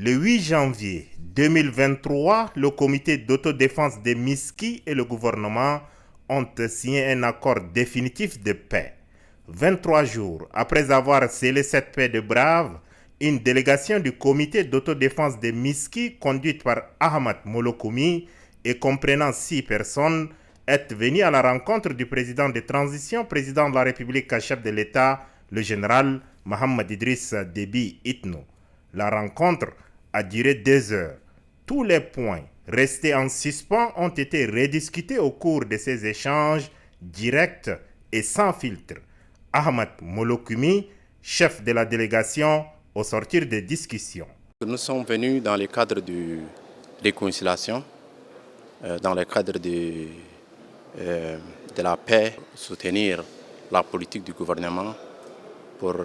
Le 8 janvier 2023, le comité d'autodéfense de Miski et le gouvernement ont signé un accord définitif de paix. 23 jours après avoir scellé cette paix de braves, une délégation du comité d'autodéfense de Miski, conduite par Ahmad Molokoumi et comprenant 6 personnes, est venue à la rencontre du président de transition, président de la République à chef de l'État, le général Mohamed Idriss Déby Itno. La rencontre a duré 2 heures. Tous les points restés en suspens ont été rediscutés au cours de ces échanges directs et sans filtre. Ahmad Molokoumi, chef de la délégation, au sortir des discussions. Nous sommes venus dans le cadre de réconciliation, dans le cadre de la paix, soutenir la politique du gouvernement pour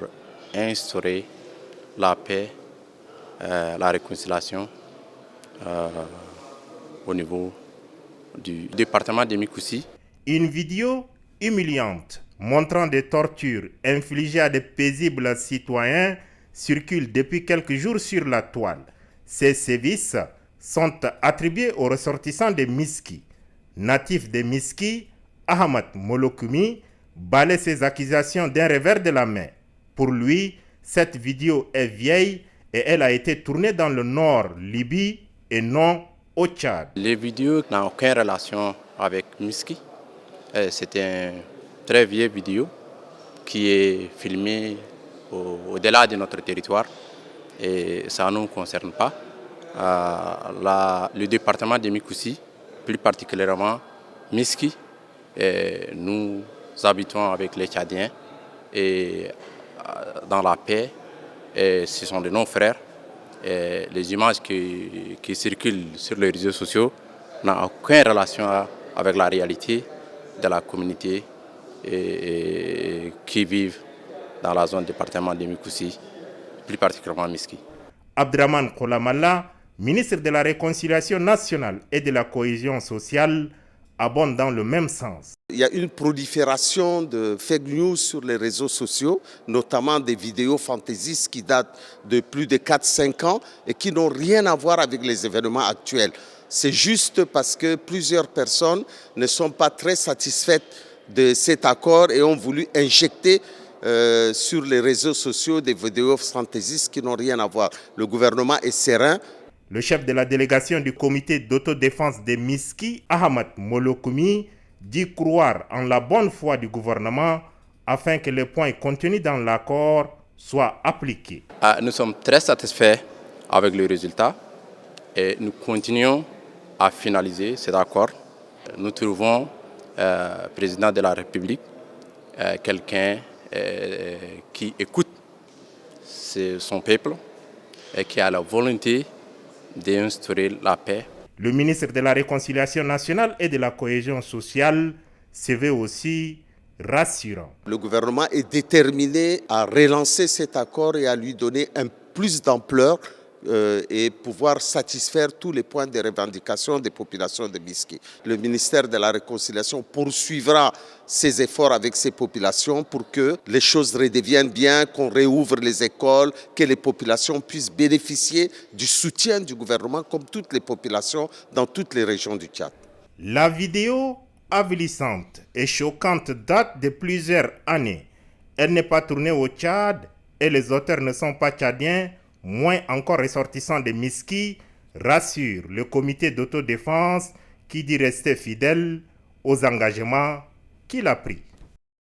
instaurer la paix, la réconciliation au niveau du département de Mikoussi. Une vidéo humiliante montrant des tortures infligées à de paisibles citoyens circule depuis quelques jours sur la toile. Ces sévices sont attribués aux ressortissants de Miski. Natif de Miski, Ahmad Molokoumi balaie ces accusations d'un revers de la main. Pour lui, cette vidéo est vieille et elle a été tournée dans le nord Libye et non au Tchad. Les vidéos n'ont aucune relation avec Miski. C'est une très vieille vidéo qui est filmée au-delà de notre territoire et ça ne nous concerne pas. Le département de Mikoussi, plus particulièrement Miski, nous habitons avec les Tchadiens et dans la paix, et ce sont de nos frères. Et les images qui circulent sur les réseaux sociaux n'ont aucune relation avec la réalité de la communauté qui vivent dans la zone département de Mikoussi, plus particulièrement Miski. Abdraman Kolamalla, ministre de la Réconciliation nationale et de la cohésion sociale, abonde dans le même sens. Il y a une prolifération de fake news sur les réseaux sociaux, notamment des vidéos fantaisistes qui datent de plus de 4-5 ans et qui n'ont rien à voir avec les événements actuels. C'est juste parce que plusieurs personnes ne sont pas très satisfaites de cet accord et ont voulu injecter sur les réseaux sociaux des vidéos fantaisistes qui n'ont rien à voir. Le gouvernement est serein. Le chef de la délégation du comité d'autodéfense de Miski, Ahmad Molokoumi, dit croire en la bonne foi du gouvernement afin que les points contenus dans l'accord soient appliqués. Nous sommes très satisfaits avec le résultat et nous continuons à finaliser cet accord. Nous trouvons le président de la République quelqu'un qui écoute son peuple et qui a la volonté d'instaurer la paix. Le ministre de la Réconciliation nationale et de la cohésion sociale se veut aussi rassurant. Le gouvernement est déterminé à relancer cet accord et à lui donner un plus d'ampleur et pouvoir satisfaire tous les points de revendication des populations de Miski. Le ministère de la Réconciliation poursuivra ses efforts avec ces populations pour que les choses redeviennent bien, qu'on réouvre les écoles, que les populations puissent bénéficier du soutien du gouvernement comme toutes les populations dans toutes les régions du Tchad. La vidéo avilissante et choquante date de plusieurs années. Elle n'est pas tournée au Tchad et les auteurs ne sont pas tchadiens, moins encore ressortissants de Miski, rassure le comité d'autodéfense qui dit rester fidèle aux engagements qu'il a pris.